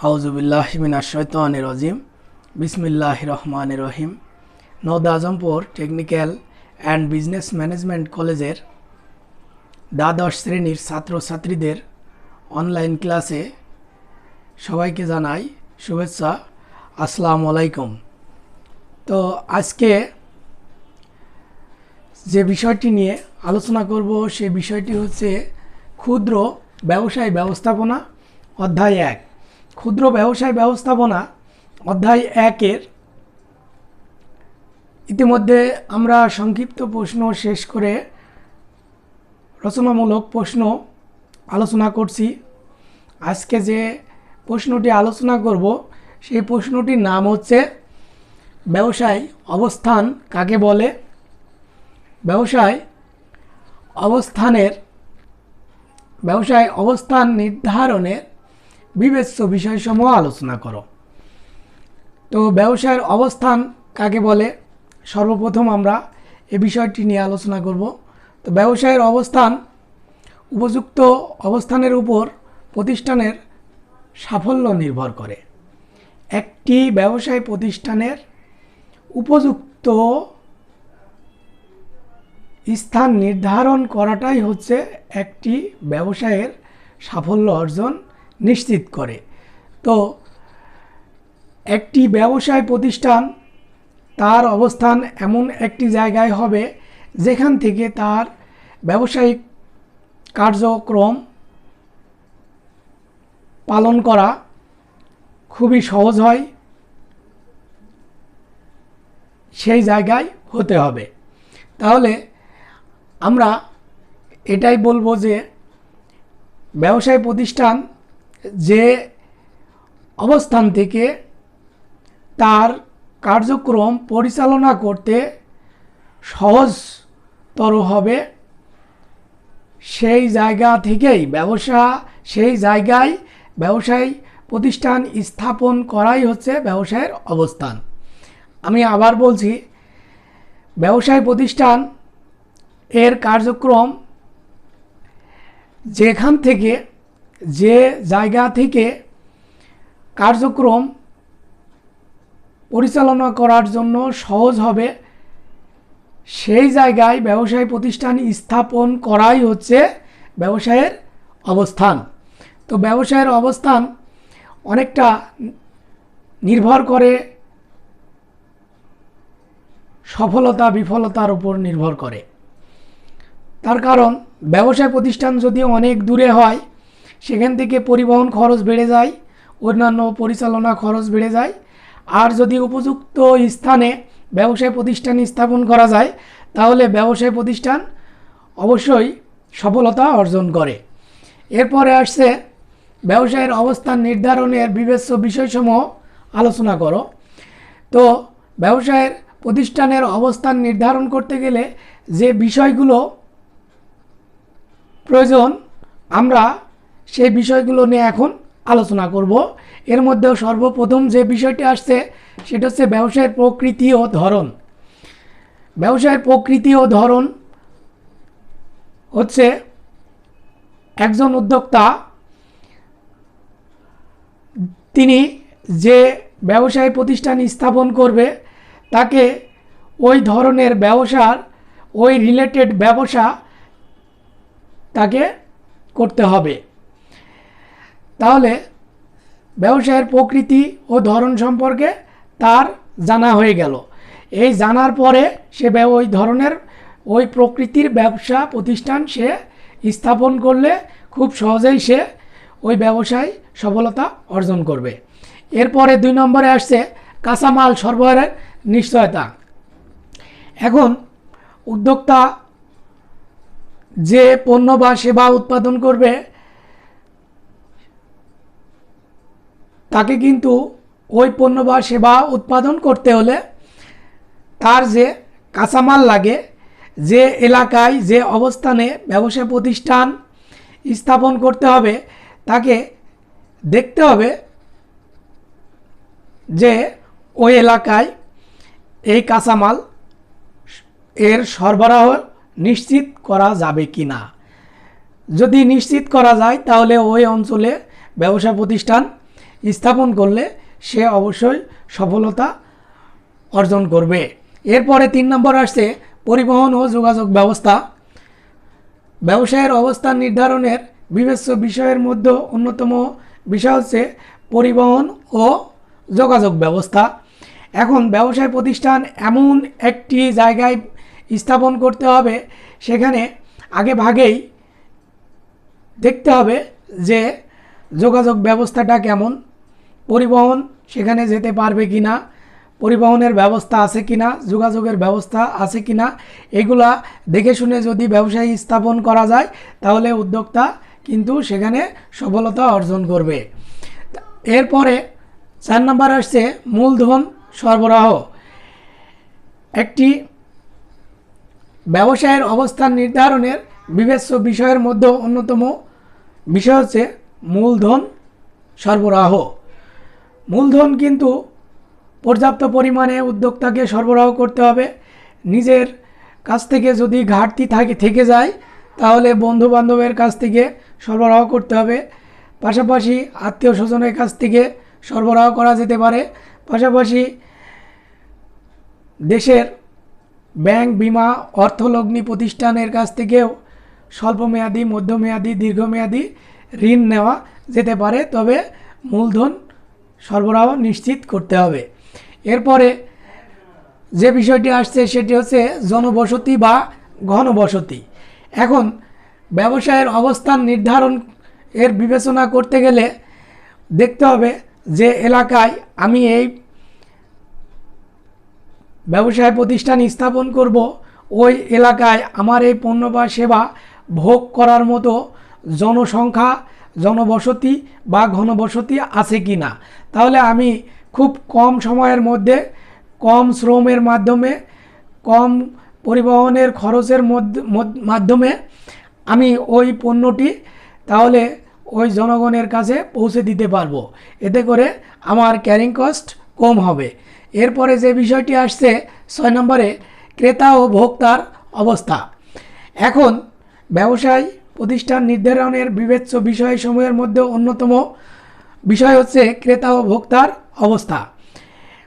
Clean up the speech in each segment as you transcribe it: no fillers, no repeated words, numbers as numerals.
আউযুবিল্লাহি মিনাশ শাইতানির রাজিম। বিসমিল্লাহির রহমানির রহিম। Nawda Azampur technical and business management কলেজের দ্বাদশ শ্রেণীর ছাত্রছাত্রীদের অনলাইন ক্লাসে সবাইকে জানাই শুভেচ্ছা। আসসালামু আলাইকুম। তো আজকে যে বিষয়টি নিয়ে আলোচনা করব সেই বিষয়টি হচ্ছে ক্ষুদ্র ব্যবসায় ব্যবস্থাপনা অধ্যায় 1। ক্ষুদ্র ব্যবসায় ব্যবস্থাপনা অধ্যায় 1-এর ইতিমধ্যে আমরা সংক্ষিপ্ত প্রশ্ন শেষ করে রচনামূলক প্রশ্ন আলোচনা করছি। আজকে যে প্রশ্নটি আলোচনা করব সেই প্রশ্নটির নাম হচ্ছে ব্যবসায় অবস্থান কাকে বলে। ব্যবসায় অবস্থান নির্ধারণের বিবেচ্য বিষয়সমূহ আলোচনা করো। তো ব্যবসায়ের অবস্থান কাকে বলে সর্বপ্রথম আমরা এই বিষয়টি নিয়ে আলোচনা করব। তো ব্যবসায়ের অবস্থান উপযুক্ত অবস্থানের উপর প্রতিষ্ঠানের সাফল্য নির্ভর করে। একটি ব্যবসায় প্রতিষ্ঠানের উপযুক্ত স্থান নির্ধারণ করাটাই হচ্ছে একটি ব্যবসায়ের সাফল্য অর্জন নিশ্চিত করে। তো একটি ব্যবসায় প্রতিষ্ঠান তার অবস্থান এমন একটি জায়গায় হবে যেখান থেকে তার ব্যবসায়িক কার্যক্রম পালন করা খুবই সহজ হয়, সেই জায়গায় হতে হবে। তাহলে আমরা এটাই বলবো যে ব্যবসায় প্রতিষ্ঠান যে অবস্থান থেকে তার কার্যক্রম পরিচালনা করতে সহজতর হবে সেই জায়গা থেকেই সেই জায়গায় ব্যবসায় প্রতিষ্ঠান স্থাপন করাই হচ্ছে ব্যবসায়ের অবস্থান। আমি আবার বলছি, ব্যবসায় প্রতিষ্ঠান এর কার্যক্রম যেখান থেকে যে জায়গা থেকে কার্যক্রম পরিচালনা করার জন্য সহজ হবে সেই জায়গায় ব্যবসায় প্রতিষ্ঠান স্থাপন করাই হচ্ছে ব্যবসায়ের অবস্থান। তো ব্যবসায়ের অবস্থান অনেকটা নির্ভর করে সফলতা বিফলতার উপর নির্ভর করে। তার কারণ ব্যবসায় প্রতিষ্ঠান যদি অনেক দূরে হয় সেখান থেকে পরিবহন খরচ বেড়ে যায়, অন্যান্য পরিচালনা খরচ বেড়ে যায়। আর যদি উপযুক্ত স্থানে ব্যবসায় প্রতিষ্ঠান স্থাপন করা যায় তাহলে ব্যবসায় প্রতিষ্ঠান অবশ্যই সফলতা অর্জন করে। এরপরে আসছে ব্যবসায়ের অবস্থান নির্ধারণের বিবেচ্য বিষয়সমূহ আলোচনা করো। তো ব্যবসায়ের প্রতিষ্ঠানের অবস্থান নির্ধারণ করতে গেলে যে বিষয়গুলো প্রয়োজন আমরা সেই বিষয়গুলো নিয়ে এখন আলোচনা করব। এর মধ্যেও সর্বপ্রথম যে বিষয়টি আসছে সেটা হচ্ছে ব্যবসায়ের প্রকৃতি ও ধরন। ব্যবসায়ের প্রকৃতি ও ধরন হচ্ছে একজন উদ্যোক্তা তিনি যে ব্যবসায় প্রতিষ্ঠান স্থাপন করবে তাকে ওই ধরনের ব্যবসার ওই রিলেটেড ব্যবসা তাকে করতে হবে। তাহলে ব্যবসায়ের প্রকৃতি ও ধরন সম্পর্কে তার জানা হয়ে গেল। এই জানার পরে সে ওই ধরনের ওই প্রকৃতির ব্যবসা প্রতিষ্ঠান সে স্থাপন করলে খুব সহজেই সে ওই ব্যবসায় সফলতা অর্জন করবে। এরপরে 2 নম্বরে আসছে কাঁচামাল সরবরাহের নিশ্চয়তা। এখন উদ্যোক্তা যে পণ্য বা সেবা উৎপাদন করবে তাকে কিন্তু ওই পণ্য বা সেবা উৎপাদন করতে হলে তার যে কাঁচামাল লাগে, যে এলাকায় যে অবস্থানে ব্যবসা প্রতিষ্ঠান স্থাপন করতে হবে তাকে দেখতে হবে যে ওই এলাকায় এই কাঁচামাল এর সরবরাহ নিশ্চিত করা যাবে কি না। যদি নিশ্চিত করা যায় তাহলে ওই অঞ্চলে ব্যবসা প্রতিষ্ঠান স্থাপন করলে সে অবশ্যই সফলতা অর্জন করবে। এরপরে 3 নম্বর আসছে পরিবহন ও যোগাযোগ ব্যবস্থা। ব্যবসায়ের অবস্থান নির্ধারণের বিবেচ্য বিষয়ের মধ্যে অন্যতম বিষয় হচ্ছে পরিবহন ও যোগাযোগ ব্যবস্থা। এখন ব্যবসায় প্রতিষ্ঠান এমন একটি জায়গায় স্থাপন করতে হবে, সেখানে আগে ভাগেই দেখতে হবে যে যোগাযোগ ব্যবস্থাটা কেমন, পরিবহন সেখানে যেতে পারবে কি না, পরিবহনের ব্যবস্থা আছে কি না, যোগাযোগের ব্যবস্থা আছে কি না, এগুলা দেখে শুনে যদি ব্যবসায়ী স্থাপন করা যায় তাহলে উদ্যোক্তা কিন্তু সেখানে সফলতা অর্জন করবে। এরপরে 4 নম্বর আসছে মূলধন সরবরাহ। একটি ব্যবসায়ের অবস্থান নির্ধারণের বিবেচ্য বিষয়ের মধ্যে অন্যতম বিষয় হচ্ছে মূলধন সরবরাহ। মূলধন কিন্তু পর্যাপ্ত পরিমাণে উদ্যোক্তাকে সরবরাহ করতে হবে। নিজের কাছ থেকে যদি ঘাটতি থেকে যায় তাহলে বন্ধু বান্ধবের কাছ থেকে সরবরাহ করতে হবে, পাশাপাশি আত্মীয় স্বজনের কাছ থেকে সরবরাহ করা যেতে পারে, পাশাপাশি দেশের ব্যাংক, বিমা, অর্থলগ্নি প্রতিষ্ঠানের কাছ থেকেও স্বল্পমেয়াদী, মধ্যমেয়াদী, দীর্ঘমেয়াদী ঋণ নেওয়া যেতে পারে, তবে মূলধন সরবরাহ নিশ্চিত করতে হবে। এরপরে যে বিষয়টি আসছে সেটি হচ্ছে জনবসতি বা ঘনবসতি। এখন ব্যবসায়ের অবস্থান নির্ধারণ এর বিবেচনা করতে গেলে দেখতে হবে যে এলাকায় আমি এই ব্যবসায় প্রতিষ্ঠান স্থাপন করব, ওই এলাকায় আমার এই পণ্য বা সেবা ভোগ করার মতো জনসংখ্যা, জনবসতি বা ঘনবসতি আছে কি না। তাহলে আমি খুব কম সময়ের মধ্যে, কম শ্রমের মাধ্যমে, কম পরিবহনের খরচের মাধ্যমে আমি ওই পণ্যটি তাহলে ওই জনগণের কাছে পৌঁছে দিতে পারবো, এতে করে আমার ক্যারিং কস্ট কম হবে। এরপরে যে বিষয়টি আসছে 6 নম্বরে ক্রেতা ও ভোক্তার অবস্থা। এখন ব্যবসায় প্রতিষ্ঠান নির্ধারণের বিবেচ্য বিষয়সমূহের মধ্যে অন্যতম বিষয় হচ্ছে ক্রেতা ও ভোক্তার অবস্থা।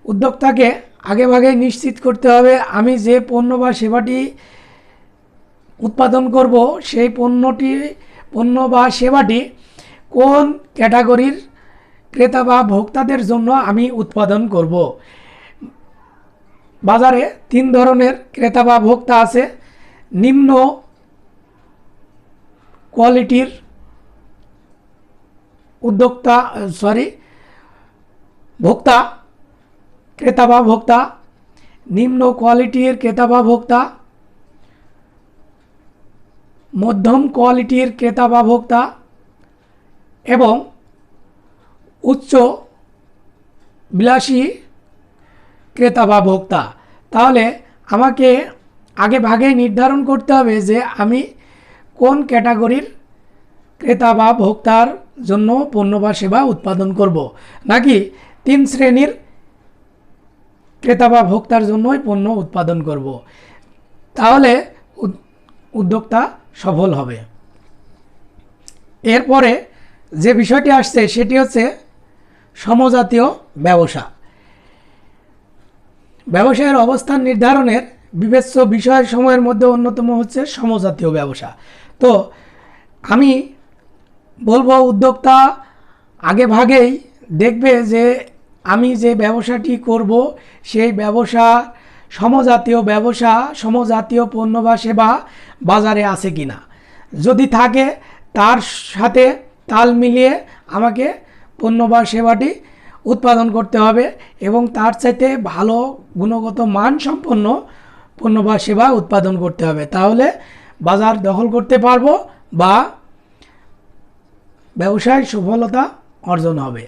উদ্যোক্তাকে আগেভাগেই নিশ্চিত করতে হবে আমি যে পণ্য বা সেবাটি উৎপাদন করব সেই পণ্য বা সেবাটি কোন ক্যাটাগরির ক্রেতা বা ভোক্তাদের জন্য আমি উৎপাদন করব। বাজারে 3 ধরনের ক্রেতা বা ভোক্তা আছে। নিম্ন কোয়ালিটির ভোক্তা, ক্রেতা বা ভোক্তা, নিম্ন কোয়ালিটির ক্রেতা বা ভোক্তা, মধ্যম কোয়ালিটির ক্রেতা বা ভোক্তা এবং উচ্চ বিলাসী ক্রেতা বা ভোক্তা। তাহলে আমাকে আগে ভাগেই নির্ধারণ করতে হবে যে আমি কোন ক্যাটাগরির ক্রেতা বা ভোক্তার জন্য পণ্য বা সেবা উৎপাদন করব, নাকি 3 শ্রেণীর ক্রেতা বা ভোক্তার জন্যই পণ্য উৎপাদন করব। তাহলে উদ্যোক্তা সফল হবে। এরপরে যে বিষয়টি আসছে সেটি হচ্ছে সমজাতীয় ব্যবসা। ব্যবসায়ের অবস্থান নির্ধারণের বিবেচ্য বিষয়সমূহের মধ্যে অন্যতম হচ্ছে সমজাতীয় ব্যবসা। তো আমি বলবো উদ্যোক্তা আগে ভাগেই দেখবে যে আমি যে ব্যবসাটি করব সেই ব্যবসা সমজাতীয় পণ্য বা সেবা বাজারে আছে কিনা। যদি থাকে তার সাথে তাল মিলিয়ে আমাকে পণ্য বা সেবাটি উৎপাদন করতে হবে এবং তার চাইতে ভালো গুণগত মান সম্পন্ন পণ্য বা সেবা উৎপাদন করতে হবে, তাহলে বাজার দখল করতে পারবো বা ব্যবসায় সফলতা অর্জন হবে।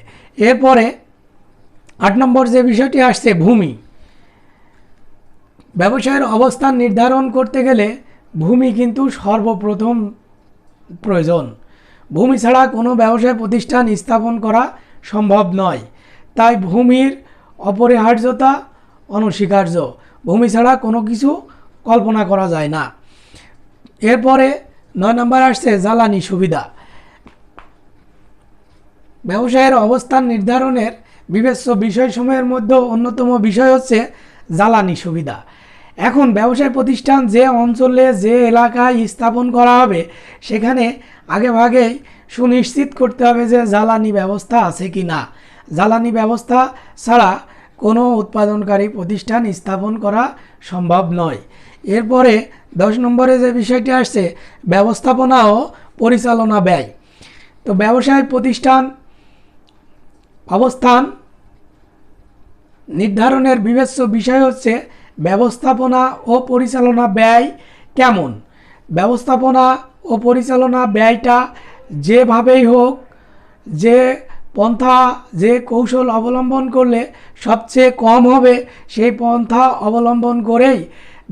এরপরে 8 নম্বর যে বিষয়টি আসছে ভূমি। ব্যবসায়ের অবস্থান নির্ধারণ করতে গেলে ভূমি কিন্তু সর্বপ্রথম প্রয়োজন। ভূমি ছাড়া কোনো ব্যবসায় প্রতিষ্ঠান স্থাপন করা সম্ভব নয়, তাই ভূমির অপরিহার্যতা অনস্বীকার্য। ভূমি ছাড়া কোনো কিছু কল্পনা করা যায় না। এরপরে 9 নম্বর আসছে জ্বালানি সুবিধা। ব্যবসায়ের অবস্থান নির্ধারণের বিবেচ্য বিষয়সমূহের মধ্যে অন্যতম বিষয় হচ্ছে জ্বালানি সুবিধা। এখন ব্যবসায় প্রতিষ্ঠান যে অঞ্চলে যে এলাকায় স্থাপন করা হবে সেখানে আগেভাগেই সুনিশ্চিত করতে হবে যে জ্বালানি ব্যবস্থা আছে কি না। জ্বালানি ব্যবস্থা ছাড়া কোনো উৎপাদনকারী প্রতিষ্ঠান স্থাপন করা সম্ভব নয়। এরপরে 10 নম্বরে যে বিষয়টি আসছে ব্যবস্থাপনা ও পরিচালনা ব্যয়। তো ব্যবসায় প্রতিষ্ঠান অবস্থান নির্ধারণের বিবেচ্য বিষয় হচ্ছে ব্যবস্থাপনা ও পরিচালনা ব্যয় কেমন। ব্যবস্থাপনা ও পরিচালনা ব্যয়টা যেভাবেই হোক, যে পন্থা যে কৌশল অবলম্বন করলে সবচেয়ে কম হবে সেই পন্থা অবলম্বন করেই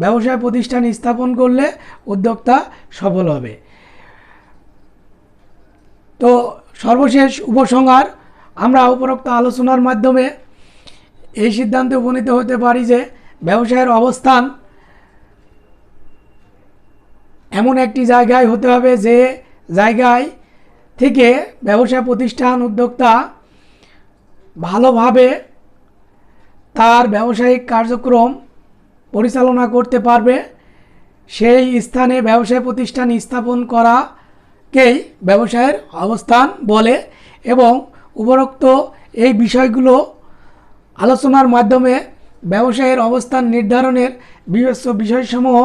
ব্যবসায় প্রতিষ্ঠান স্থাপন করলে উদ্যোক্তা সফল হবে। তো সর্বশেষ উপসংহার, আমরা উপরোক্ত আলোচনার মাধ্যমে এই সিদ্ধান্তে উপনীত হতে পারি যে ব্যবসায়ের অবস্থান এমন একটি জায়গায় হতে হবে যে জায়গায় থেকে ব্যবসা প্রতিষ্ঠান উদ্যোক্তা ভালোভাবে তার ব্যবসায়িক কার্যক্রম পরিচালনা করতে পারবে। সেই স্থানে ব্যবসায় প্রতিষ্ঠান স্থাপন করাকেই ব্যবসায়ের অবস্থান বলে এবং উপরোক্ত এই বিষয়গুলো আলোচনার মাধ্যমে ব্যবসায়ের অবস্থান নির্ধারণের বিবেচ্য বিষয়সমূহ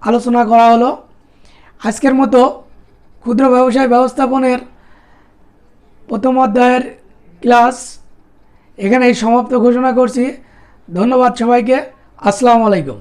আলোচনা করা হলো। আজকের মতো ক্ষুদ্র ব্যবসায় ব্যবস্থাপনের প্রথম অধ্যায়ের ক্লাস এখানেই সমাপ্ত ঘোষণা করছি। ধন্যবাদ সবাইকে। আসসালামু আলাইকুম।